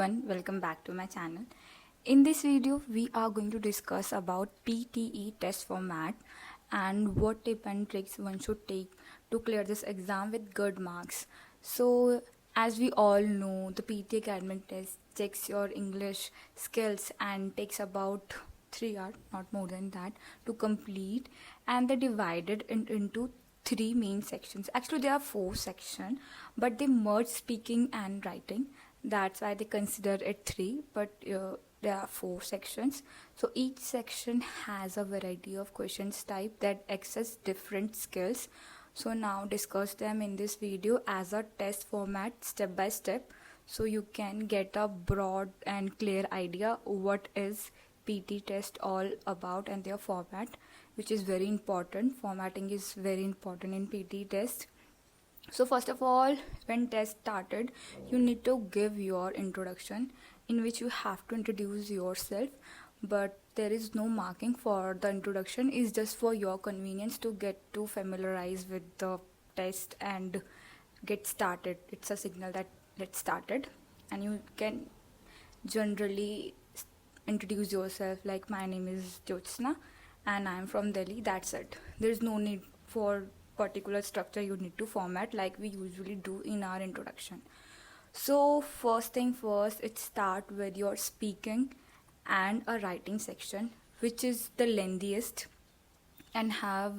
everyone, welcome back to my channel. In this video we are going to discuss about PTE test format and what tip and tricks one should take to clear this exam with good marks. So as we all know, the PTE Academic test checks your English skills and takes about 3 hours, not more than that, to complete, and they divided into three main sections. Actually there are four sections, but they merge speaking and writing. That's why they consider it three, but there are four sections. So each section has a variety of questions type that access different skills. So now discuss them in this video as a test format step by step, so you can get a broad and clear idea what is PT test all about and their format, which is very important. Formatting is very important in PT test. So first of all, when test started, you need to give your introduction, in which you have to introduce yourself, but there is no marking for the introduction. It's just for your convenience to get to familiarize with the test and get started. It's a signal that let's started, and you can generally introduce yourself like my name is Jyotsna and I'm from Delhi. That's it. There's no need for particular structure you need to format like we usually do in our introduction. So first thing first, it start with your speaking and a writing section, which is the lengthiest and have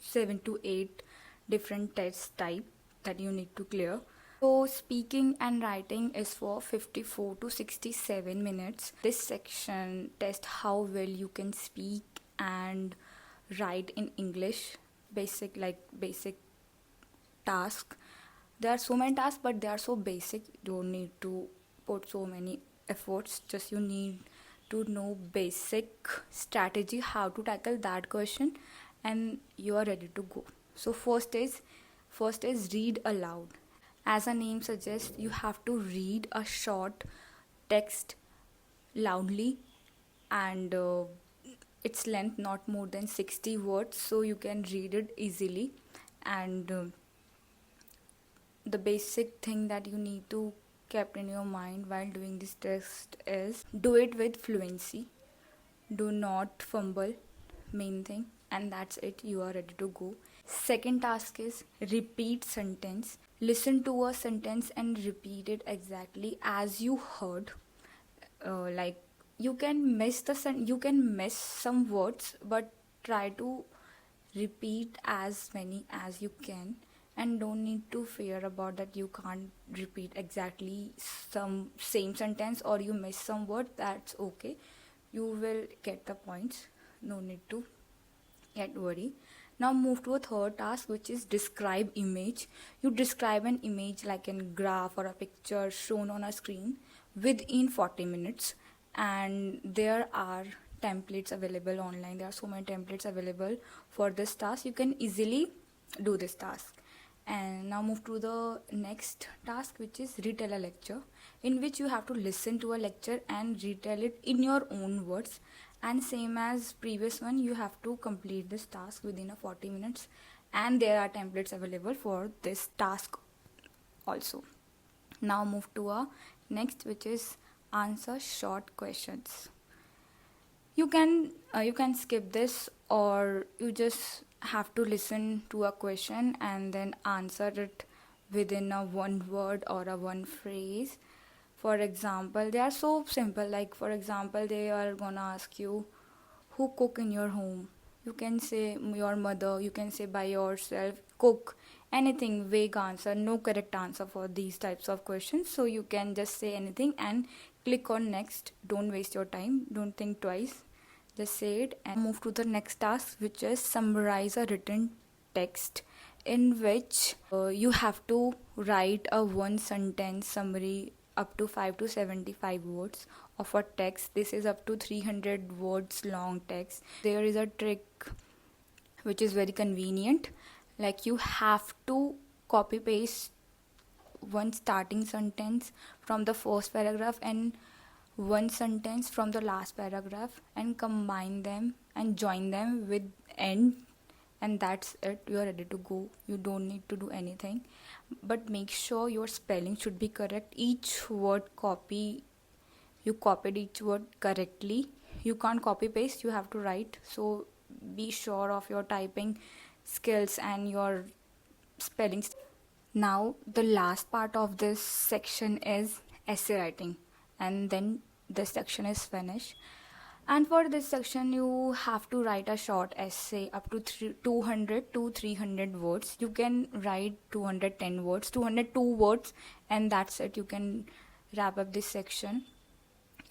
7 to 8 different test type that you need to clear. So speaking and writing is for 54 to 67 minutes. This section tests how well you can speak and write in English. Basic task. There are so many tasks, but they are so basic. You don't need to put so many efforts. Just you need to know basic strategy how to tackle that question, and you are ready to go. So first is read aloud. As a name suggests, you have to read a short text loudly, and its length not more than 60 words, so you can read it easily. And the basic thing that you need to keep in your mind while doing this test is do it with fluency, do not fumble, main thing, and that's it. You are ready to go. Second task is repeat sentence. Listen to a sentence and repeat it exactly as you heard. Like you can miss some words, but try to repeat as many as you can, and don't need to fear about that you can't repeat exactly some same sentence or you miss some word. That's okay, you will get the points, no need to get worried. Now move to a third task, which is describe image. You describe an image like a graph or a picture shown on a screen within 40 minutes, and there are templates available online. There are so many templates available for this task. You can easily do this task. And now move to the next task, which is retell a lecture, in which you have to listen to a lecture and retell it in your own words. And same as previous one, you have to complete this task within a 40 minutes, and there are templates available for this task also. Now move to a next, which is answer short questions. You can skip this, or you just have to listen to a question and then answer it within a one word or a one phrase. For example, they are so simple. Like for example, they are gonna ask you who cook in your home. You can say your mother, you can say by yourself, cook, anything. Vague answer, no correct answer for these types of questions. So you can just say anything and click on next. Don't waste your time, don't think twice, just say it. And move to the next task, which is summarize a written text, in which you have to write a one sentence summary up to 5 to 75 words of a text. This is up to 300 words long text. There is a trick which is very convenient. Like you have to copy paste one starting sentence from the first paragraph and one sentence from the last paragraph and combine them and join them with end, and that's it. You are ready to go. You don't need to do anything, but make sure your spelling should be correct. Each word copy you copied each word correctly. You can't copy paste, you have to write. So be sure of your typing skills and your spelling. Now the last part of this section is essay writing, and then this section is finished. And for this section you have to write a short essay up to 200 to 300 words. You can write 210 words, 202 words, and that's it. You can wrap up this section.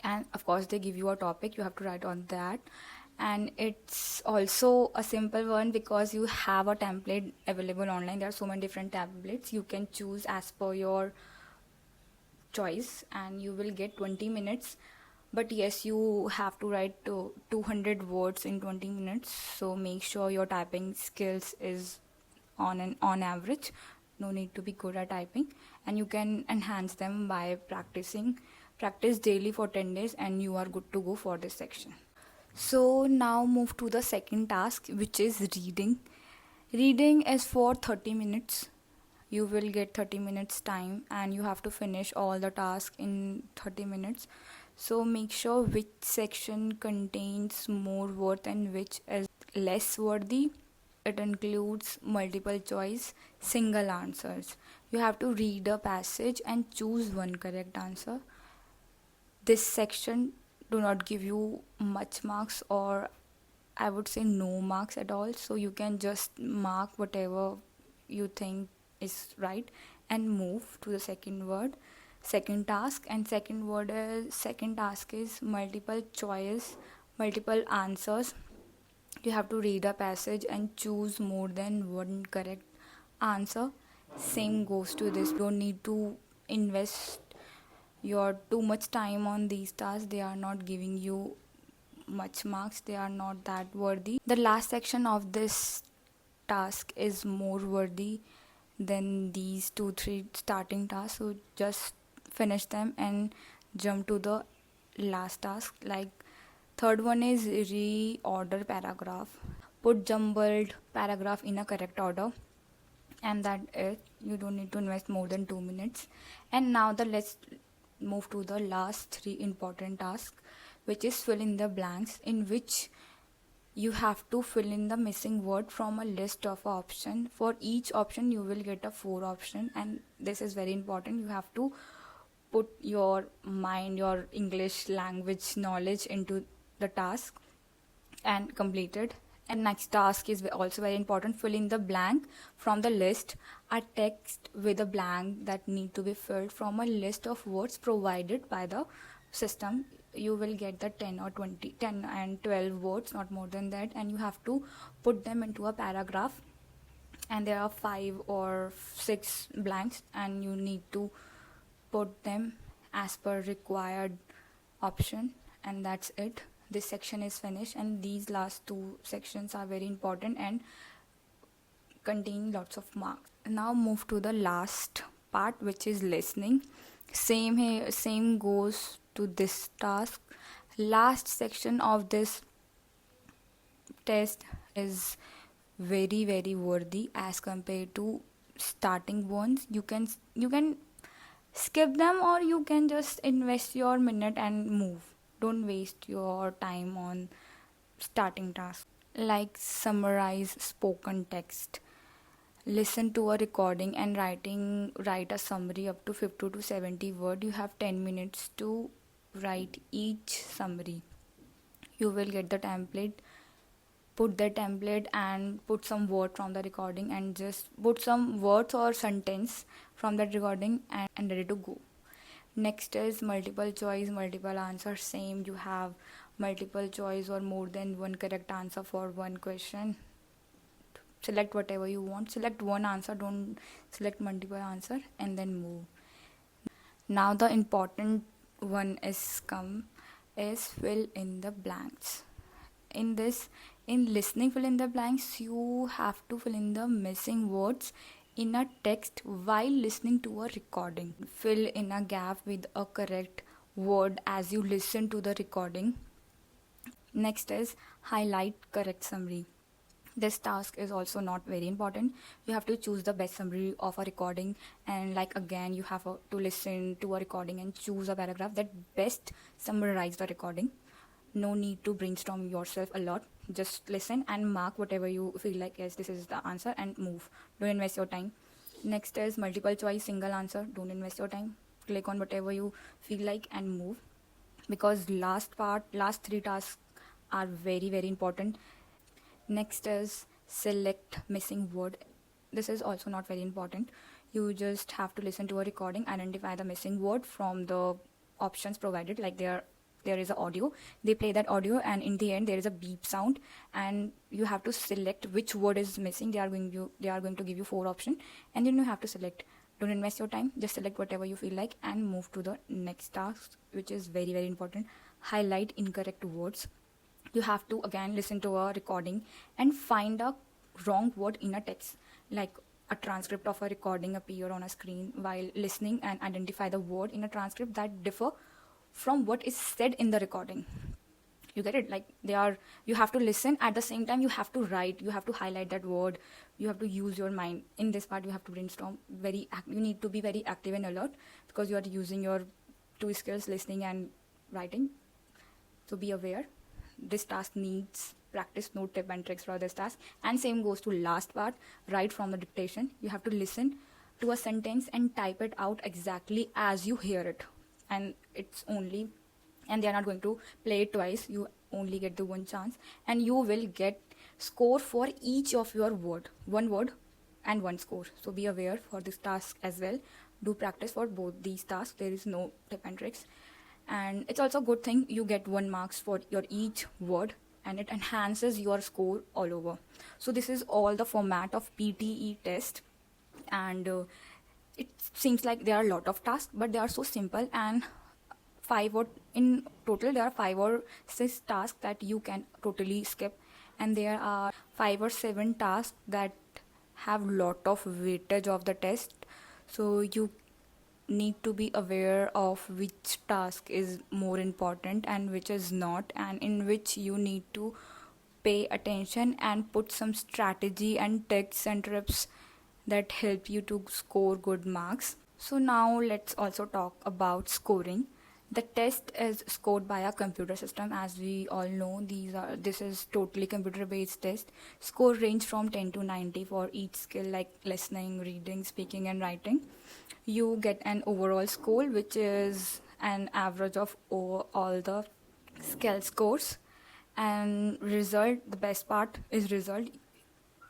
And of course they give you a topic, you have to write on that. And it's also a simple one because you have a template available online. There are so many different templates you can choose as per your choice, and you will get 20 minutes. But yes, you have to write 200 words in 20 minutes, so make sure your typing skills is on average. No need to be good at typing, and you can enhance them by practice daily for 10 days, and you are good to go for this section. So now move to the second task, which is reading. Reading is for 30 minutes. You will get 30 minutes time, and you have to finish all the tasks in 30 minutes. So make sure which section contains more word and which is less worthy. It includes multiple choice, single answers. You have to read a passage and choose one correct answer. This section do not give you much marks, or I would say no marks at all. So you can just mark whatever you think is right and move to the second task. And second task is multiple choice, multiple answers. You have to read a passage and choose more than one correct answer. Same goes to this. You don't need to invest your too much time on these tasks. They are not giving you much marks, they are not that worthy. The last section of this task is more worthy than these 2-3 starting tasks, so just finish them and jump to the last task. Like third one is reorder paragraph. Put jumbled paragraph in a correct order, and that it. You don't need to invest more than 2 minutes. And now let's move to the last 3 important tasks, which is fill in the blanks, in which you have to fill in the missing word from a list of options. For each option you will get a 4 option, and this is very important. You have to put your mind, your English language knowledge into the task and complete it. And next task is also very important. Fill in the blank from the list. A text with a blank that need to be filled from a list of words provided by the system. You will get the 10 and 12 words, not more than that, and you have to put them into a paragraph. And there are 5 or 6 blanks, and you need to put them as per required option, and that's it. This section is finished, and these last 2 sections are very important and contain lots of marks. Now move to the last part, which is listening. Same goes to this task. Last section of this test is very very worthy as compared to starting ones. You can skip them, or you can just invest your minute and move. Don't waste your time on starting tasks. Like summarize spoken text. Listen to a recording and write a summary up to 50 to 70 words. You have 10 minutes to write each summary. You will get the template. Put the template and put some word from the recording, and just put some words or sentence from that recording, and ready to go. Next is multiple choice, multiple answer. Same, you have multiple choice or more than one correct answer for one question. Select whatever you want. Select one answer, don't select multiple answer, and then move. Now the important one is fill in the blanks. In listening fill in the blanks, you have to fill in the missing words in a text while listening to a recording. Fill in a gap with a correct word as you listen to the recording. Next is highlight correct summary. This task is also not very important. You have to choose the best summary of a recording, and like again you have to listen to a recording and choose a paragraph that best summarize the recording. No need to brainstorm yourself a lot. Just listen and mark whatever you feel like, yes, this is the answer, and move. Don't invest your time. Next is multiple choice, single answer. Don't invest your time. Click on whatever you feel like and move, because last three tasks are very very important. Next is select missing word. This is also not very important. You just have to listen to a recording, identify the missing word from the options provided. Like there is a audio, they play that audio, and in the end there is a beep sound, and you have to select which word is missing. They are going to give you 4 options, and then you have to select. Don't invest your time, just select whatever you feel like and move to the next task, which is very very important. Highlight incorrect words. You have to again listen to a recording and find a wrong word in a text. Like a transcript of a recording appear on a screen while listening, and identify the word in a transcript that differ from what is said in the recording. You get it? Like you have to listen, at the same time you have to write, you have to highlight that word, you have to use your mind. In this part you have to brainstorm. You need to be very active and alert, because you are using your 2 skills, listening and writing. So be aware. This task needs practice, no tip and tricks for this task. And same goes to last part, right from the dictation. You have to listen to a sentence and type it out exactly as you hear it. And they are not going to play it twice. You only get the one chance, and you will get score for each of your one word and 1 score. So be aware for this task as well. Do practice for both these tasks. There is no tip and tricks. And it's also a good thing you get 1 marks for your each word, and it enhances your score all over. So this is all the format of PTE test, and it seems like there are a lot of tasks, but they are so simple, and in total there are 5 or 6 tasks that you can totally skip, and there are 5 or 7 tasks that have lot of weightage of the test. So you need to be aware of which task is more important and which is not, and in which you need to pay attention and put some strategy and tips and trips that help you to score good marks. So now let's also talk about scoring. The test is scored by a computer system. As we all know, this is totally computer based test. Score range from 10 to 90 for each skill, like listening, reading, speaking and writing. You get an overall score, which is an average of all the skill scores. And result, the best part is result.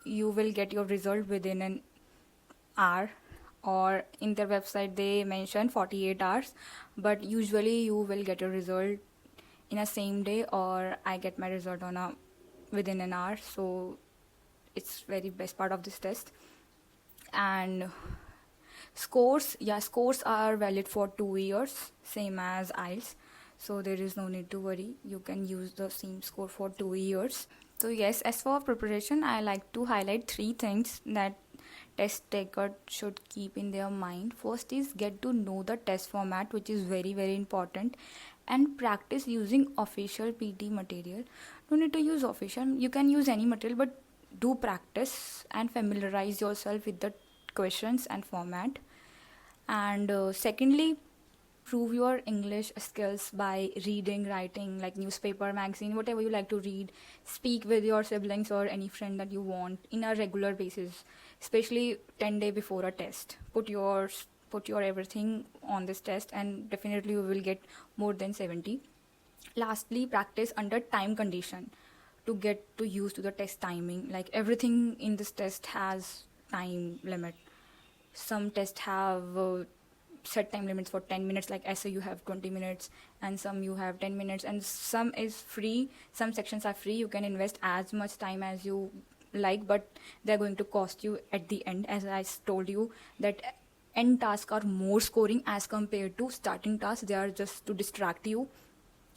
You will get your result within an hour, or in their website they mention 48 hours, but usually you will get your result in a same day, or I get my result within an hour. So it's very best part of this test. And scores are valid for 2 years, same as IELTS. So there is no need to worry, you can use the same score for 2 years. So yes, as for preparation, I like to highlight 3 things that test taker should keep in their mind. First is get to know the test format, which is very very important, and practice using official PT material. No need to use official, you can use any material, but do practice and familiarize yourself with the questions and format. And secondly, prove your English skills by reading, writing, like newspaper, magazine, whatever you like to read. Speak with your siblings or any friend that you want in a regular basis, especially 10 days before a test. Put your everything on this test, and definitely you will get more than 70. Lastly, practice under time condition to get to use to the test timing. Like everything in this test has time limit. Some tests have set time limits for 10 minutes, like essay you have 20 minutes, and some you have 10 minutes, and some is free, some sections are free. You can invest as much time as you like, but they're going to cost you at the end. As I told you, that end tasks are more scoring as compared to starting tasks. They are just to distract you,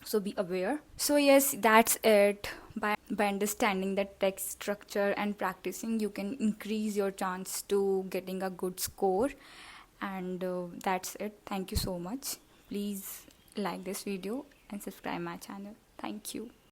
so be aware. So yes, that's it. By understanding the text structure and practicing, you can increase your chance to getting a good score. And that's it. Thank you so much. Please like this video and subscribe my channel. Thank you.